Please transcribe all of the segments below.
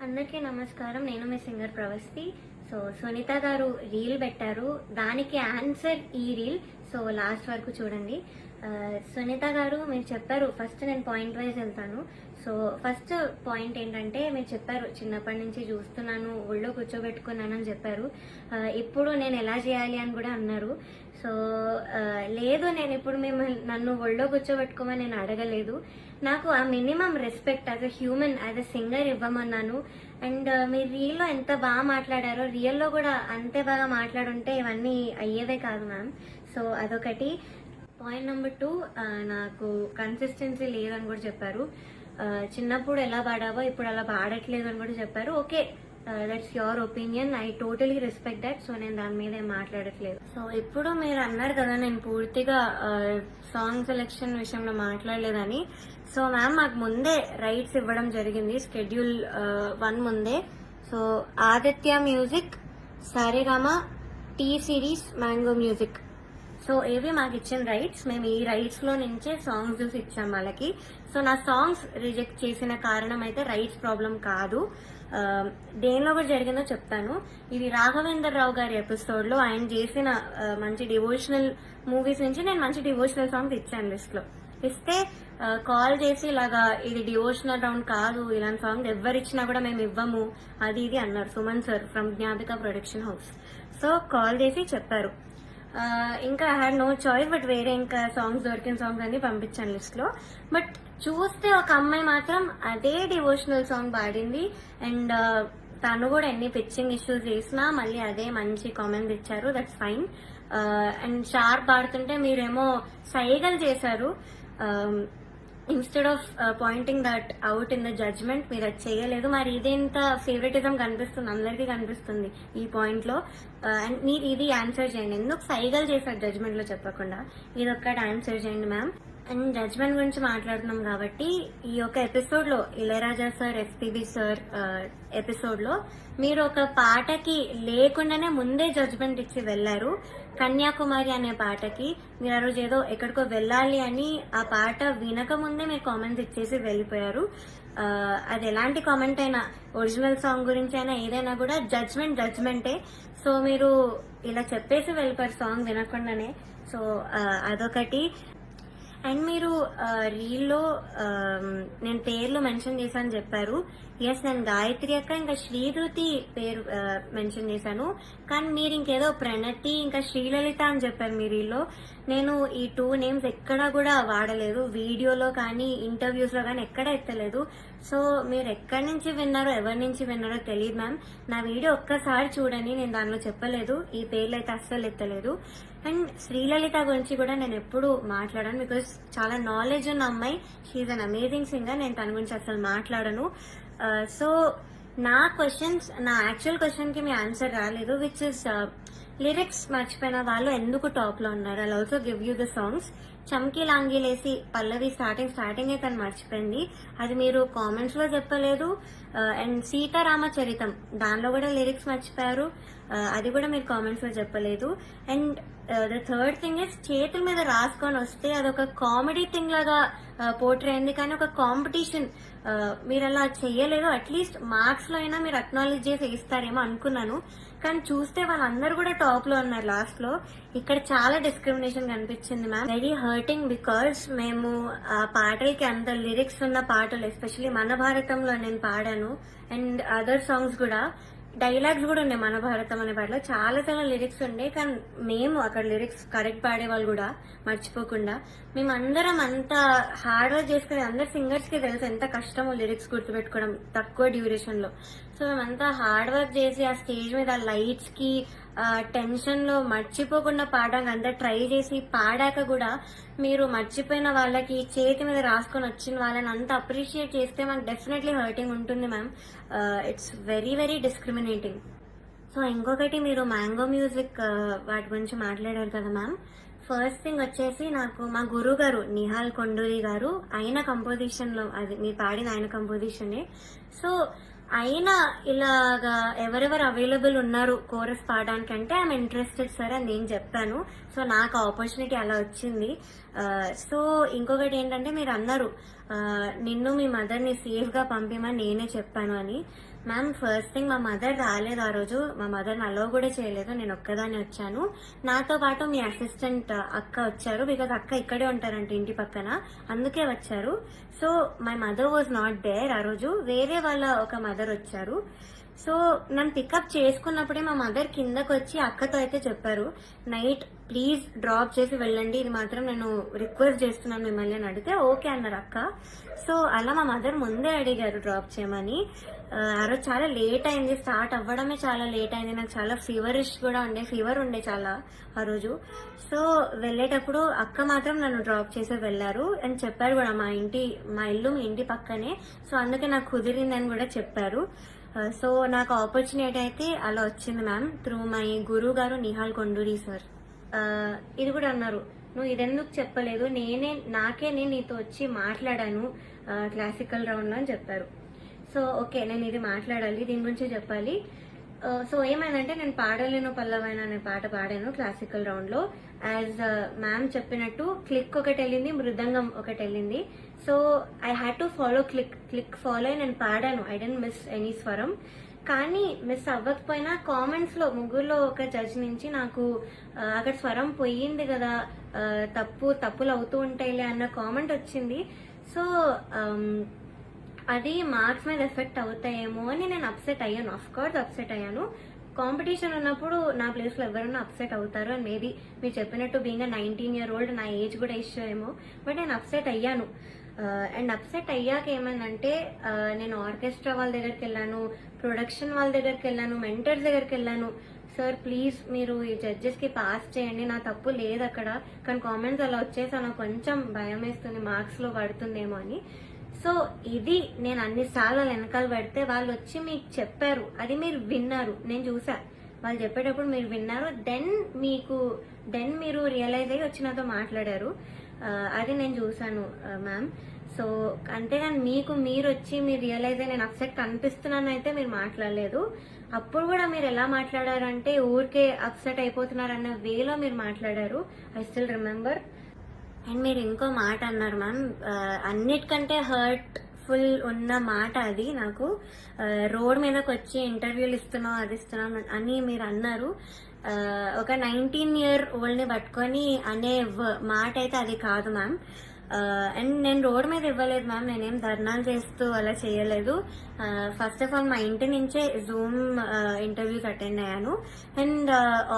అందరికీ నమస్కారం. నేను మీ సింగర్ ప్రవస్తి. సో సునీత గారు రీల్ పెట్టారు, దానికి ఆన్సర్ ఈ రీల్. సో లాస్ట్ వరకు చూడండి. సునీత గారు మీరు చెప్పారు, ఫస్ట్ నేను పాయింట్ వైజ్ వెళ్తాను. సో ఫస్ట్ పాయింట్ ఏంటంటే, మీరు చెప్పారు చిన్నప్పటి నుంచి చూస్తున్నాను, ఒళ్ళో కూర్చోబెట్టుకున్నాను అని చెప్పారు. ఇప్పుడు నేను ఎలా చేయాలి అని కూడా అన్నారు. సో లేదు, నేను ఇప్పుడు నన్ను ఒళ్ళో కూర్చోబెట్టుకోమని నేను అడగలేదు. నాకు ఆ minimum respect as a human, as a singer ఇవ్వమన్నాను. అండ్ మీరు రీల్లో ఎంత బాగా మాట్లాడారో, రియల్లో కూడా అంతే బాగా మాట్లాడుంటే ఇవన్నీ అయ్యేవే కాదు మ్యామ్. సో అదొకటి. పాయింట్ నెంబర్ 2, నాకు కన్సిస్టెన్సీ లేదని కూడా చెప్పారు. చిన్నప్పుడు ఎలా పాడావో ఇప్పుడు అలా పాడట్లేదు అని కూడా చెప్పారు. Okay, that's your opinion, I totally respect that. So నేను దాని మీద ఏం మాట్లాడట్లేదు. సో ఇప్పుడు మీరు అన్నారు కదా నేను పూర్తిగా సాంగ్ సెలెక్షన్ విషయంలో మాట్లాడలేదని. సో మ్యామ్, మాకు ముందే రైట్స్ ఇవ్వడం జరిగింది, స్కెడ్యూల్ 1 ముందే. So Aditya Music, Saregama, T Series, Mango Music, so ఇవి మాకు ఇచ్చిన రైట్స్. మేము ఈ రైట్స్ లో నుంచే సాంగ్స్ చూసి ఇచ్చాం వాళ్ళకి. సో నా సాంగ్స్ రిజెక్ట్ చేసిన కారణం అయితే రైట్స్ ప్రాబ్లం కాదు. దేనిలో కూడా జరిగిందో చెప్తాను. ఇది రాఘవేంద్ర రావు గారి ఎపిసోడ్ లో ఆయన చేసిన మంచి డివోషనల్ మూవీస్ నుంచి నేను మంచి డివోషనల్ సాంగ్స్ ఇచ్చాను లిస్ట్ లో. ఇస్తే కాల్ చేసి ఇలాగా ఇది డివోషనల్ రౌండ్ కాదు, ఇలాంటి సాంగ్ ఎవరిచ్చినా కూడా మేము ఇవ్వము, అది ఇది అన్నారు Suman sir from Gnapika production house. So call చేసి చెప్పారు. ఇంకా I had no choice, but వేరే ఇంకా సాంగ్స్ దొరికిన సాంగ్స్ అన్ని పంపించాను లిస్ట్ లో. బట్ చూస్తే ఒక అమ్మాయి మాత్రం అదే డివోషనల్ సాంగ్ పాడింది. అండ్ తను కూడా ఎన్ని పిచ్చింగ్ ఇష్యూస్ చేసినా మళ్ళీ అదే మంచి కామెంట్స్ ఇచ్చారు, దట్స్ ఫైన్. అండ్ షార్ప్ పాడుతుంటే మీరేమో సైగలు చేశారు. Instead of pointing that out in the judgment, మీరు అది చేయలేదు. మరి ఇదేంత ఫేవరెటిజం కనిపిస్తుంది, అందరికీ కనిపిస్తుంది ఈ పాయింట్ లో. అండ్ మీరు ఇది ఆన్సర్ చేయండి, ఎందుకు సైగలు చేశారు జడ్జ్మెంట్ లో చెప్పకుండా, ఇది ఒక్కటి ఆన్సర్ చేయండి మ్యామ్. అండ్ జడ్జ్మెంట్ గురించి మాట్లాడుతున్నాం కాబట్టి, ఈ యొక్క ఎపిసోడ్ లో Ilaiyaraaja sir, SPB sir episode లో మీరు ఒక పాటకి లేకుండానే ముందే జడ్జ్మెంట్ ఇచ్చి వెళ్లారు. కన్యాకుమారి అనే పాటకి మీరు ఆ రోజు ఏదో ఎక్కడికో వెళ్ళాలి అని ఆ పాట వినక ముందే మీరు కామెంట్స్ ఇచ్చేసి వెళ్ళిపోయారు. అది ఎలాంటి కామెంట్ అయినా, ఒరిజినల్ సాంగ్ గురించి అయినా ఏదైనా కూడా జడ్జ్మెంటే. సో మీరు ఇలా చెప్పేసి వెళ్ళిపోయారు సాంగ్ వినకుండానే. సో అదొకటి. అండ్ మీరు రీల్లో నేను పేర్లు మెన్షన్ చేశాను చెప్పారు. ఎస్, నేను గాయత్రి అక్క ఇంకా శ్రీధృతి పేరు మెన్షన్ చేశాను. కానీ మీరు ఇంకేదో ప్రణతి ఇంకా శ్రీలలిత అని చెప్పారు మీ రీల్లో. నేను ఈ 2 నేమ్స్ ఎక్కడా కూడా వాడలేదు, వీడియోలో కానీ ఇంటర్వ్యూస్ లో కానీ ఎక్కడ ఎత్తలేదు. సో మీరు ఎక్కడి నుంచి విన్నారో, ఎవరి నుంచి విన్నారో తెలియదు మ్యామ్. నా వీడియో ఒక్కసారి చూడండి, నేను దానిలో చెప్పలేదు, ఈ పేర్లు అయితే అస్సలు ఎత్తలేదు. అండ్ శ్రీలలిత గురించి కూడా నేను ఎప్పుడు మాట్లాడాను, బికాస్ చాలా నాలెడ్జ్ ఉన్న అమ్మాయి, షీఈ్ అన్ అమేజింగ్ సింగర్. నేను తన గురించి అసలు మాట్లాడను. సో నా యాక్చువల్ క్వశ్చన్ కి మీ ఆన్సర్ రాలేదు, విచ్ ఇస్ లిరిక్స్ మర్చిపోయిన వాళ్ళు ఎందుకు టాప్ లో ఉన్నారు. I'll also give you the songs. చమ్కీ లాంగీలేసి పల్లవి స్టార్టింగ్ తను మర్చిపోయింది, అది మీరు కామెంట్స్ లో చెప్పలేదు. అండ్ సీతారామచరితం దానిలో కూడా లిరిక్స్ మర్చిపోయారు, అది కూడా మీరు కామెంట్స్ లో చెప్పలేదు. And the third thing is, చేతుల మీద రాసుకొని వస్తే అదొక కామెడీ థింగ్ లాగా పోర్ట్రే అయింది, కానీ ఒక కాంపిటీషన్ మీరు అలా చెయ్యలేదు. అట్లీస్ట్ మార్క్స్ లో అయినా మీరు అక్నాలెడ్జ్ చేసి ఇస్తారేమో అనుకున్నాను, కానీ చూస్తే వాళ్ళందరూ కూడా టాప్ లో ఉన్నారు లాస్ట్ లో. ఇక్కడ చాలా డిస్క్రిమినేషన్ కనిపించింది మ్యామ్. వెరీ హర్టింగ్, బికాస్ మేము ఆ పాటలకి అంత లిరిక్స్ ఉన్న పాటలు, ఎస్పెషల్లీ మన భారతంలో నేను పాడాను. అండ్ అదర్ సాంగ్స్ కూడా డైలాగ్స్ కూడా ఉన్నాయి. మన భారతం అనే పాటలో చాలా చాలా లిరిక్స్ ఉండే, కానీ మేము అక్కడ లిరిక్స్ కరెక్ట్ పాడే వాళ్ళు కూడా మర్చిపోకుండా, మేమందరం అంత హార్డ్ వర్క్ చేసుకుని, అందరు సింగర్స్ కి తెలుసు ఎంత కష్టమో లిరిక్స్ గుర్తుపెట్టుకోవడం తక్కువ డ్యూరేషన్ లో. సో మేమంతా హార్డ్ వర్క్ చేసి ఆ స్టేజ్ మీద లైట్స్ కి టెన్షన్ లో మర్చిపోకుండా పాడడానికి అంతా ట్రై చేసి పాడాక కూడా మీరు మర్చిపోయిన వాళ్ళకి, చేతి మీద రాసుకొని వచ్చిన వాళ్ళని అంత అప్రిషియేట్ చేస్తే మాకు డెఫినెట్లీ హర్టింగ్ ఉంటుంది ma'am. It's very very discriminating. So ఇంకొకటి, మీరు మ్యాంగో మ్యూజిక్ వాటి గురించి మాట్లాడారు కదా మ్యామ్. ఫస్ట్ థింగ్ వచ్చేసి, నాకు మా గురువు గారు నిహాల్ కొండూరి గారు, ఆయన కంపోజిషన్ లో, అది మీరు పాడిన ఆయన కంపోజిషనే. సో అయినా ఇలాగా ఎవరెవరు అవైలబుల్ ఉన్నారు కోరస్ పాడడానికి అంటే ఐఎమ్ ఇంట్రెస్టెడ్ సార్ అని నేను చెప్పాను. సో నాకు ఆపర్చునిటీ అలా వచ్చింది. సో ఇంకొకటి ఏంటంటే, మీరు అన్నారు నిన్ను మీ మదర్ని సేఫ్గా పంపిమని నేనే చెప్పాను అని. మ్యామ్ ఫస్ట్ థింగ్ మా మదర్ రాలేదు ఆ రోజు, మా మదర్ని అలో కూడా చేయలేదు, నేను ఒక్కదాన్ని వచ్చాను. నాతో పాటు మీ అసిస్టెంట్ అక్క వచ్చారు, బికాజ్ అక్క ఇక్కడే ఉంటారంట ఇంటి పక్కన, అందుకే వచ్చారు. So my mother was not there ఆ రోజు, వేరే వాళ్ళ ఒక మదర్ వచ్చారు. సో నన్ను పికప్ చేసుకున్నప్పుడే మా మదర్ కిందకు వచ్చి అక్కతో అయితే చెప్పారు, నైట్ ప్లీజ్ డ్రాప్ చేసి వెళ్ళండి, ఇది మాత్రం నేను రిక్వెస్ట్ చేస్తున్నాను మిమ్మల్ని అని అడిగితే ఓకే అన్నారు అక్క. సో అలా మా మదర్ ముందే అడిగారు డ్రాప్ చేయమని. ఆ రోజు చాలా లేట్ అయింది, స్టార్ట్ అవ్వడమే చాలా లేట్ అయింది, నాకు చాలా ఫీవరిష్ కూడా ఫీవర్ ఉండే చాలా ఆ రోజు. సో వెళ్ళేటప్పుడు అక్క మాత్రం నన్ను డ్రాప్ చేసి వెళ్ళారు అని చెప్పారు కూడా, మా ఇల్లు మీ ఇంటి పక్కనే, సో అందుకే నాకు కుదిరిందని కూడా చెప్పారు. సో నాకు ఆపర్చునిటీ అయితే అలా వచ్చింది మ్యామ్, త్రూ మై గురువు గారు నిహాల్ కొండూరి సార్. ఇది కూడా అన్నారు, నువ్వు ఇదెందుకు చెప్పలేదు, నాకే నేను నీతో వచ్చి మాట్లాడాను క్లాసికల్ రౌండ్ అని చెప్పారు. సో ఓకే నేను ఇది మాట్లాడాలి, దీని గురించి చెప్పాలి. సో ఏమైందంటే నేను పాడలేను పల్లవైన అనే పాట పాడాను క్లాసికల్ రౌండ్ లో. యాజ్ మ్యామ్ చెప్పినట్టు క్లిక్ ఒకటి వెళ్ళింది, మృదంగం ఒకటి వెళ్ళింది. So I had to follow click follow అయి నేను పాడాను, ఐ డోంట్ మిస్ ఎనీ స్వరం. కానీ మిస్ అవ్వకపోయినా కామెంట్స్ లో ముగ్గురులో ఒక జడ్జ్ నుంచి నాకు అక్కడ స్వరం పోయింది కదా, తప్పులు అవుతూ ఉంటాయిలే అన్న కామెంట్ వచ్చింది. సో అది మార్క్స్ మీద ఎఫెక్ట్ అవుతాయేమో అని నేను అప్సెట్ అయ్యాను, ఆఫ్ కోర్స్ అప్సెట్ అయ్యాను. కాంపిటీషన్ ఉన్నప్పుడు నా ప్లేస్లో ఎవరైనా అప్సెట్ అవుతారు అని మేబీ మీరు చెప్పినట్టు బీయింగ్ 19 year old నా ఏజ్ కూడా ఇష్యూ ఏమో, బట్ నేను అప్సెట్ అయ్యాను. అండ్ అప్సెట్ అయ్యాక ఏమైందంటే నేను ఆర్కెస్ట్రా వాళ్ళ దగ్గరికి వెళ్ళాను, ప్రొడక్షన్ వాళ్ళ దగ్గరికి వెళ్ళాను, మెంటర్స్ దగ్గరికి వెళ్ళాను. సార్ ప్లీజ్ మీరు ఈ జడ్జెస్కి పాస్ చేయండి, నా తప్పు లేదు అక్కడ, కానీ కామెంట్స్ అలా వచ్చేసి నాకు కొంచెం భయం వేస్తుంది మార్క్స్లో పడుతుందేమో అని. సో ఇది నేను అన్నిసార్లు వెనకాల పెడితే వాళ్ళు వచ్చి మీకు చెప్పారు, అది మీరు విన్నారు, నేను చూసా వాళ్ళు చెప్పేటప్పుడు మీరు విన్నారు, దెన్ మీరు రియలైజ్ అయ్యి వచ్చి నాతో మాట్లాడారు, అది నేను చూసాను మ్యామ్. సో అంతేగాని మీరు వచ్చి మీరు రియలైజ్ అయ్యి నేను అప్సెట్ కనిపిస్తున్నాను అయితే మీరు మాట్లాడలేదు. అప్పుడు కూడా మీరు ఎలా మాట్లాడారంటే ఊరికే అప్సెట్ అయిపోతున్నారన్న వేలో మీరు మాట్లాడారు, ఐ స్టిల్ రిమెంబర్. అండ్ మీరు ఇంకో మాట అన్నారు మ్యామ్, అన్నిటికంటే హర్ట్ఫుల్ ఉన్న మాట అది నాకు, రోడ్ మీదకి వచ్చి ఇంటర్వ్యూలు ఇస్తున్నాం అది ఇస్తున్నాం అని మీరు అన్నారు. ఒక 19 year old ని పట్టుకొని అనే మాట అయితే అది కాదు మ్యామ్. అండ్ నేను రోడ్ మీద ఇవ్వలేదు మ్యామ్, నేనేం ధర్నాలు చేస్తూ అలా చేయలేదు. ఫస్ట్ ఆఫ్ ఆల్ మా ఇంటి నుంచే జూమ్ ఇంటర్వ్యూస్ అటెండ్ అయ్యాను, అండ్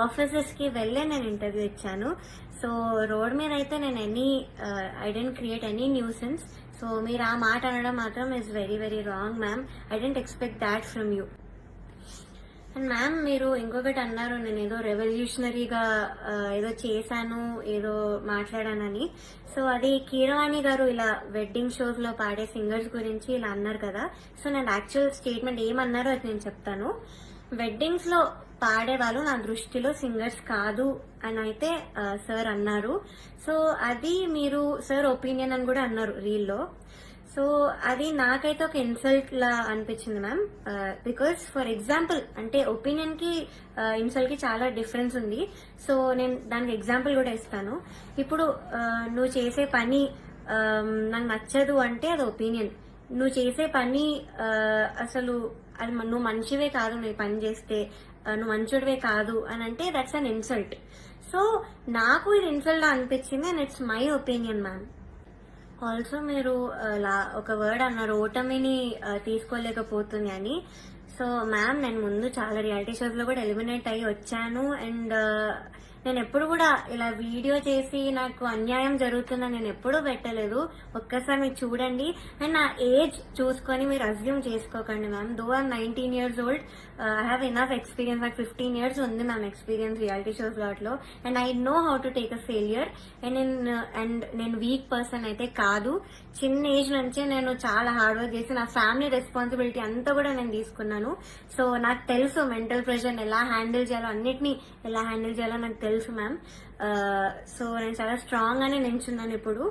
ఆఫీసెస్కి వెళ్ళే నేను ఇంటర్వ్యూ ఇచ్చాను. సో రోడ్ మీద అయితే నేను I don't create any nuisance. So మీరు ఆ మాట అనడం మాత్రం is very very wrong ma'am, I don't expect that from you. And ma'am మీరు ఇంకొకటి అన్నారు, నేను ఏదో రెవల్యూషనరీగా ఏదో చేశాను, ఏదో మాట్లాడానని. సో అది కీరవాణి గారు ఇలా వెడ్డింగ్ షోస్ లో పాడే సింగర్స్ గురించి ఇలా అన్నారు కదా. సో నేను యాక్చువల్ స్టేట్మెంట్ ఏమన్నారో అది నేను చెప్తాను. వెడ్డింగ్స్ లో పాడేవాళ్ళు నా దృష్టిలో సింగర్స్ కాదు అని అయితే సార్ అన్నారు. సో అది మీరు సార్ ఒపీనియన్ అని కూడా అన్నారు రీల్లో. సో అది నాకైతే ఒక ఇన్సల్ట్ లా అనిపించింది మ్యామ్, బికాస్ ఫర్ ఎగ్జాంపుల్ అంటే ఒపీనియన్ కి ఇన్సల్ట్ కి చాలా డిఫరెన్స్ ఉంది. సో నేను దానికి ఎగ్జాంపుల్ కూడా ఇస్తాను. ఇప్పుడు నువ్వు చేసే పని నాకు నచ్చదు అంటే అది ఒపీనియన్. నువ్వు చేసే పని అసలు అది నువ్వు మంచివే కాదు, నువ్వు పని చేస్తే నువ్వు మంచోడివే కాదు అని అంటే దట్స్ అన్ ఇన్సల్ట్. సో నాకు ఇది ఇన్సల్ట్ అనిపించింది and it's my opinion ma'am. Also మీరు ఒక వర్డ్ అన్నారు, ఓటమిని తీసుకోలేకపోతుంది అని. సో మ్యామ్ నేను ముందు చాలా రియాలిటీ షోస్ లో కూడా ఎలిమినేట్ అయ్యి వచ్చాను, అండ్ నేను ఎప్పుడు కూడా ఇలా వీడియో చేసి నాకు అన్యాయం జరుగుతుందని నేను ఎప్పుడూ పెట్టలేదు. ఒక్కసారి మీరు చూడండి, అండ్ నా ఏజ్ చూసుకొని మీరు అజ్యూమ్ చేసుకోకండి ma'am. Though I'm 19 years old, I have enough experience. నాకు 15 years ఉంది మ్యామ్ ఎక్స్పీరియన్స్ రియాలిటీ షోస్ వాటిలో, and I know how to take a failure. And నేను వీక్ పర్సన్ అయితే కాదు. చిన్న ఏజ్ నుంచే నేను చాలా హార్డ్ వర్క్ చేసి నా ఫ్యామిలీ రెస్పాన్సిబిలిటీ అంతా కూడా నేను తీసుకున్నాను. సో నాకు తెలుసు మెంటల్ ప్రెషర్ ఎలా హ్యాండిల్ చేయాలో, అన్నిటినీ ఎలా హ్యాండిల్ చేయాలో నాకు తెలుసు మ్యామ్. సో నేను చాలా స్ట్రాంగ్ గానే నించున్నాను ఇప్పుడు.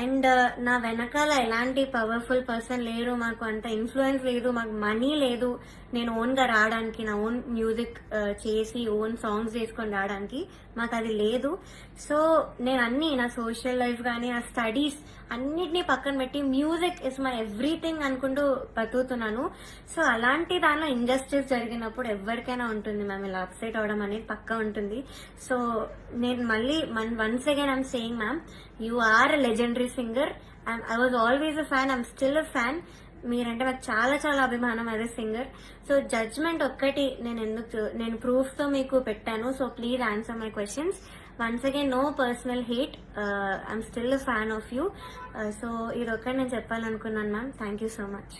అండ్ నా వెనకాల ఎలాంటి పవర్ఫుల్ పర్సన్ లేరు, మాకు అంత ఇన్ఫ్లుయెన్స్ లేదు, మాకు మనీ లేదు నేను ఓన్ గా రావడానికి, నా ఓన్ మ్యూజిక్ చేసి ఓన్ సాంగ్స్ చేసుకొని రావడానికి మాకు అది లేదు. సో నేను అన్ని నా సోషల్ లైఫ్ కానీ నా స్టడీస్ అన్నిటినీ పక్కన పెట్టి మ్యూజిక్ ఇస్ మై ఎవ్రీథింగ్ అనుకుంటూ బతుకుతున్నాను. సో అలాంటి దానిలో ఇంజస్టిస్ జరిగినప్పుడు ఎవరికైనా ఉంటుంది మ్యామ్, ఇలా అప్సెట్ అవడం అనేది పక్కా ఉంటుంది. సో నేను మళ్ళీ once again I'm saying ma'am, you are a legendary singer. I was always a fan, I'm still a fan. మీరంటే నాకు చాలా చాలా అభిమానం as a singer. So judgment ఒక్కటి నేను ప్రూఫ్ తో మీకు పెట్టాను. So please answer my questions. Once again no personal hate, I'm still a fan of you. So ఇదొక్కటి నేను చెప్పాలనుకున్నాను ma'am. Thank you so much.